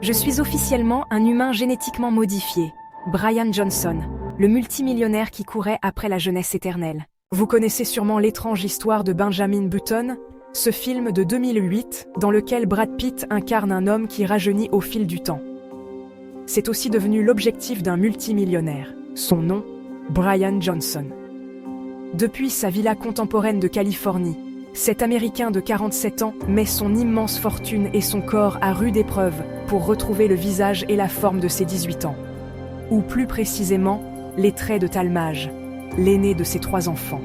Je suis officiellement un humain génétiquement modifié, Brian Johnson, le multimillionnaire qui courait après la jeunesse éternelle. Vous connaissez sûrement l'étrange histoire de Benjamin Button, ce film de 2008 dans lequel Brad Pitt incarne un homme qui rajeunit au fil du temps. C'est aussi devenu l'objectif d'un multimillionnaire. Son nom, Brian Johnson. Depuis sa villa contemporaine de Californie, cet Américain de 47 ans met son immense fortune et son corps à rude épreuve pour retrouver le visage et la forme de ses 18 ans. Ou plus précisément, les traits de Talmage, l'aîné de ses 3 enfants.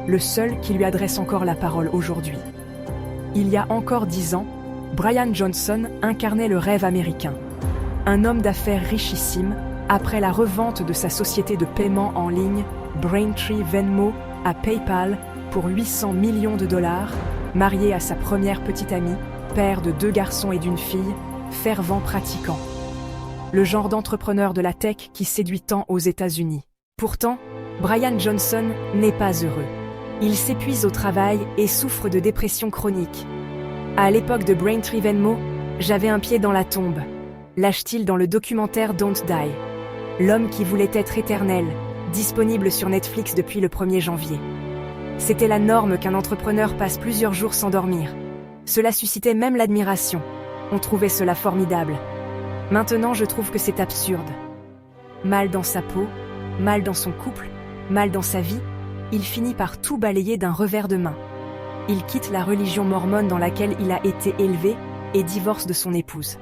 Le seul qui lui adresse encore la parole aujourd'hui. Il y a encore 10 ans, Brian Johnson incarnait le rêve américain. Un homme d'affaires richissime, après la revente de sa société de paiement en ligne, Braintree Venmo, à PayPal, pour 800 millions de dollars, marié à sa première petite amie, père de 2 garçons et d'une fille, fervent pratiquant. Le genre d'entrepreneur de la tech qui séduit tant aux États-Unis. Pourtant, Brian Johnson n'est pas heureux. Il s'épuise au travail et souffre de dépression chronique. À l'époque de Braintree Venmo, j'avais un pied dans la tombe. Lâche-t-il dans le documentaire Don't Die. L'homme qui voulait être éternel, disponible sur Netflix depuis le 1er janvier. C'était la norme qu'un entrepreneur passe plusieurs jours sans dormir. Cela suscitait même l'admiration. On trouvait cela formidable. Maintenant, je trouve que c'est absurde. Mal dans sa peau, mal dans son couple, mal dans sa vie, il finit par tout balayer d'un revers de main. Il quitte la religion mormone dans laquelle il a été élevé et divorce de son épouse.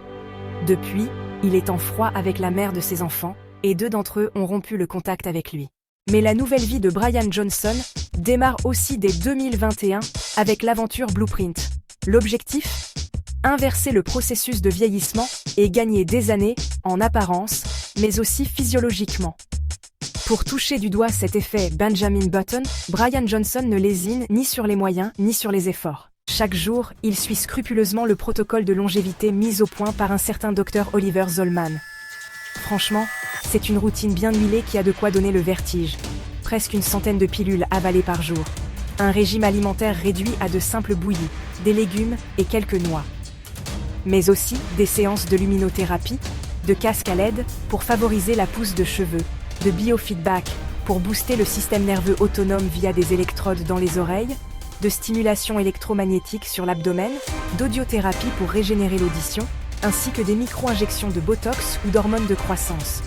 Depuis, il est en froid avec la mère de ses enfants, et 2 d'entre eux ont rompu le contact avec lui. Mais la nouvelle vie de Brian Johnson démarre aussi dès 2021 avec l'aventure Blueprint. L'objectif ? Inverser le processus de vieillissement et gagner des années, en apparence, mais aussi physiologiquement. Pour toucher du doigt cet effet Benjamin Button, Brian Johnson ne lésine ni sur les moyens ni sur les efforts. Chaque jour, il suit scrupuleusement le protocole de longévité mis au point par un certain Dr Oliver Zollman. Franchement, c'est une routine bien huilée qui a de quoi donner le vertige. Presque une centaine de pilules avalées par jour. Un régime alimentaire réduit à de simples bouillies, des légumes et quelques noix. Mais aussi des séances de luminothérapie, de casques à LED pour favoriser la pousse de cheveux, de biofeedback pour booster le système nerveux autonome via des électrodes dans les oreilles, de stimulation électromagnétique sur l'abdomen, d'audiothérapie pour régénérer l'audition, ainsi que des micro-injections de botox ou d'hormones de croissance.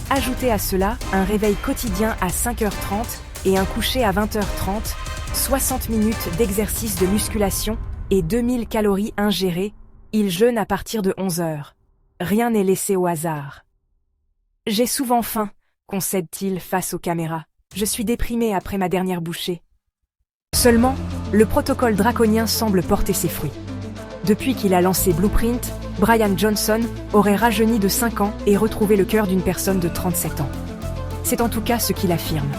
Ajoutez à cela un réveil quotidien à 5h30 et un coucher à 20h30, 60 minutes d'exercice de musculation et 2000 calories ingérées, il jeûne à partir de 11h. Rien n'est laissé au hasard. « J'ai souvent faim », concède-t-il face aux caméras. « Je suis déprimé après ma dernière bouchée. » Seulement, le protocole draconien semble porter ses fruits. Depuis qu'il a lancé Blueprint, Brian Johnson aurait rajeuni de 5 ans et retrouvé le cœur d'une personne de 37 ans. C'est en tout cas ce qu'il affirme.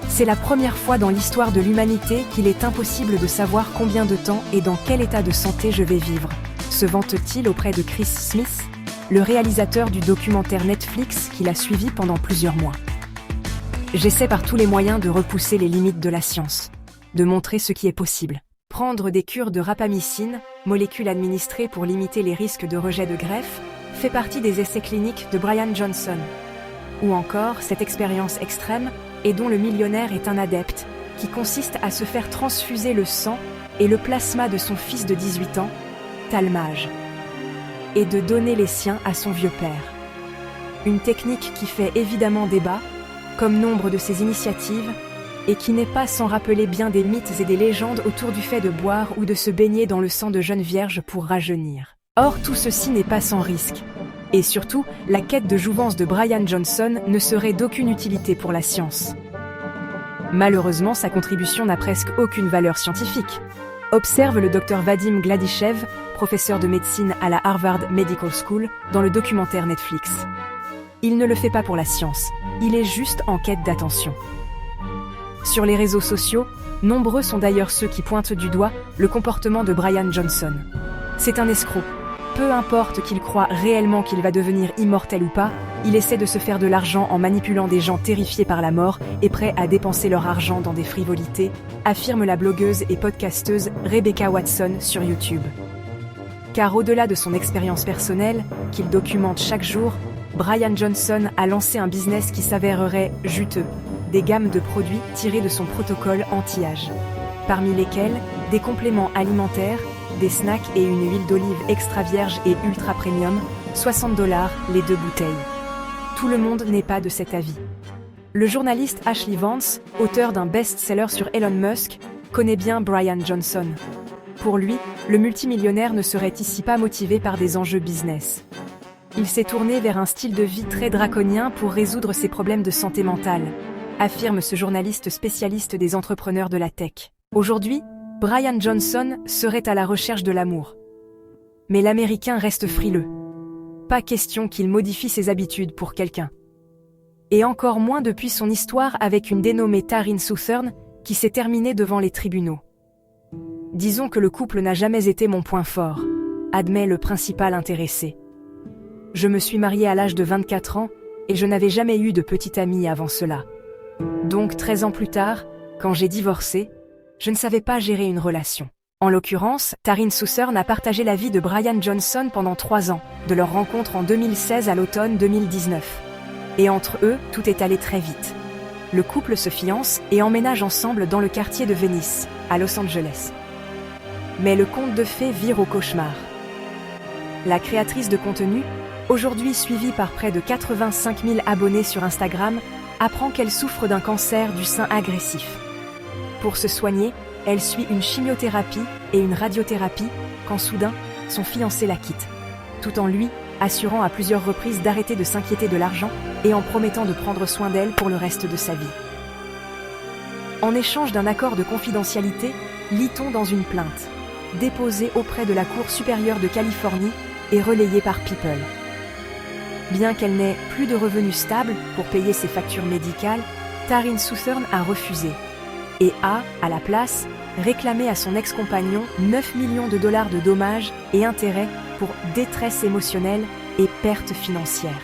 C'est la première fois dans l'histoire de l'humanité qu'il est impossible de savoir combien de temps et dans quel état de santé je vais vivre, se vante-t-il auprès de Chris Smith, le réalisateur du documentaire Netflix qu'il a suivi pendant plusieurs mois. J'essaie par tous les moyens de repousser les limites de la science, de montrer ce qui est possible. Prendre des cures de rapamycine, molécule administrée pour limiter les risques de rejet de greffe, fait partie des essais cliniques de Brian Johnson. Ou encore cette expérience extrême, et dont le millionnaire est un adepte, qui consiste à se faire transfuser le sang et le plasma de son fils de 18 ans, Talmage, et de donner les siens à son vieux père. Une technique qui fait évidemment débat, comme nombre de ses initiatives, et qui n'est pas sans rappeler bien des mythes et des légendes autour du fait de boire ou de se baigner dans le sang de jeunes vierges pour rajeunir. Or, tout ceci n'est pas sans risque. Et surtout, la quête de jouvence de Brian Johnson ne serait d'aucune utilité pour la science. Malheureusement, sa contribution n'a presque aucune valeur scientifique. Observe le Dr Vadim Gladyshev, professeur de médecine à la Harvard Medical School, dans le documentaire Netflix. Il ne le fait pas pour la science, il est juste en quête d'attention. Sur les réseaux sociaux, nombreux sont d'ailleurs ceux qui pointent du doigt le comportement de Brian Johnson. C'est un escroc. Peu importe qu'il croit réellement qu'il va devenir immortel ou pas, il essaie de se faire de l'argent en manipulant des gens terrifiés par la mort et prêts à dépenser leur argent dans des frivolités, affirme la blogueuse et podcasteuse Rebecca Watson sur YouTube. Car au-delà de son expérience personnelle, qu'il documente chaque jour, Brian Johnson a lancé un business qui s'avérerait juteux, des gammes de produits tirés de son protocole anti-âge. Parmi lesquels, des compléments alimentaires, des snacks et une huile d'olive extra vierge et ultra premium, $60 les 2 bouteilles. Tout le monde n'est pas de cet avis. Le journaliste Ashley Vance, auteur d'un best-seller sur Elon Musk, connaît bien Brian Johnson. Pour lui, le multimillionnaire ne serait ici pas motivé par des enjeux business. Il s'est tourné vers un style de vie très draconien pour résoudre ses problèmes de santé mentale, affirme ce journaliste spécialiste des entrepreneurs de la tech. Aujourd'hui, Brian Johnson serait à la recherche de l'amour. Mais l'Américain reste frileux. Pas question qu'il modifie ses habitudes pour quelqu'un. Et encore moins depuis son histoire avec une dénommée Taryn Southern qui s'est terminée devant les tribunaux. Disons que le couple n'a jamais été mon point fort, admet le principal intéressé. Je me suis mariée à l'âge de 24 ans et je n'avais jamais eu de petite amie avant cela. Donc 13 ans plus tard, quand j'ai divorcé, je ne savais pas gérer une relation. En l'occurrence, Taryn Southern a partagé la vie de Brian Johnson pendant 3 ans, de leur rencontre en 2016 à l'automne 2019. Et entre eux, tout est allé très vite. Le couple se fiance et emménage ensemble dans le quartier de Venice, à Los Angeles. Mais le conte de fées vire au cauchemar. La créatrice de contenu, aujourd'hui suivie par près de 85 000 abonnés sur Instagram, apprend qu'elle souffre d'un cancer du sein agressif. Pour se soigner, elle suit une chimiothérapie et une radiothérapie quand soudain, son fiancé la quitte, tout en lui assurant à plusieurs reprises d'arrêter de s'inquiéter de l'argent et en promettant de prendre soin d'elle pour le reste de sa vie. En échange d'un accord de confidentialité, lit-on dans une plainte, déposée auprès de la Cour supérieure de Californie et relayée par People. Bien qu'elle n'ait plus de revenus stables pour payer ses factures médicales, Taryn Southern a refusé et a, à la place, réclamé à son ex-compagnon 9 millions de dollars de dommages et intérêts pour détresse émotionnelle et pertes financières.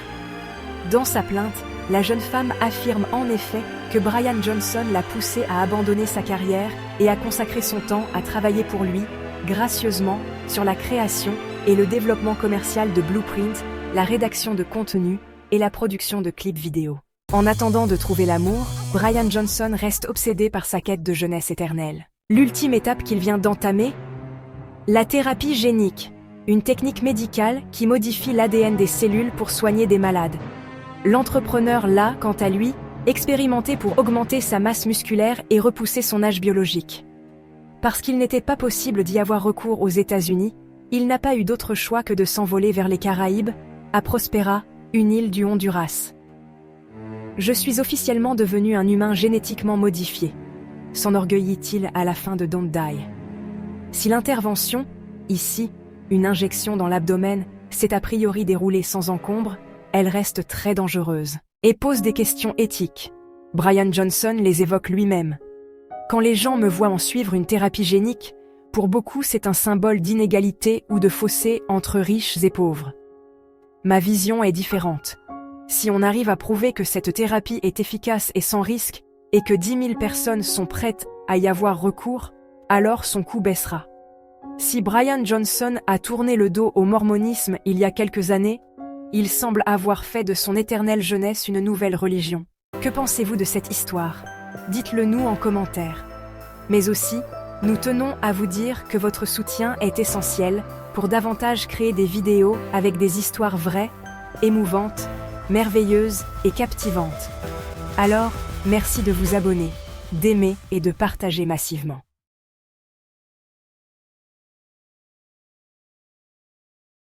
Dans sa plainte, la jeune femme affirme en effet que Brian Johnson l'a poussée à abandonner sa carrière et à consacrer son temps à travailler pour lui, gracieusement, sur la création et le développement commercial de Blueprint, la rédaction de contenu et la production de clips vidéo. En attendant de trouver l'amour, Brian Johnson reste obsédé par sa quête de jeunesse éternelle. L'ultime étape qu'il vient d'entamer? La thérapie génique, une technique médicale qui modifie l'ADN des cellules pour soigner des malades. L'entrepreneur l'a, quant à lui, expérimenté pour augmenter sa masse musculaire et repousser son âge biologique. Parce qu'il n'était pas possible d'y avoir recours aux États-Unis, il n'a pas eu d'autre choix que de s'envoler vers les Caraïbes, à Prospera, une île du Honduras. Je suis officiellement devenu un humain génétiquement modifié, s'enorgueillit-il à la fin de Don't Die. Si l'intervention, ici, une injection dans l'abdomen, s'est a priori déroulée sans encombre, elle reste très dangereuse et pose des questions éthiques. Brian Johnson les évoque lui-même. Quand les gens me voient en suivre une thérapie génique, pour beaucoup c'est un symbole d'inégalité ou de fossé entre riches et pauvres. Ma vision est différente. Si on arrive à prouver que cette thérapie est efficace et sans risque, et que 10 000 personnes sont prêtes à y avoir recours, alors son coût baissera. Si Brian Johnson a tourné le dos au mormonisme il y a quelques années, il semble avoir fait de son éternelle jeunesse une nouvelle religion. Que pensez-vous de cette histoire? Dites-le nous en commentaire. Mais aussi, nous tenons à vous dire que votre soutien est essentiel pour davantage créer des vidéos avec des histoires vraies, émouvantes, merveilleuses et captivantes. Alors, merci de vous abonner, d'aimer et de partager massivement.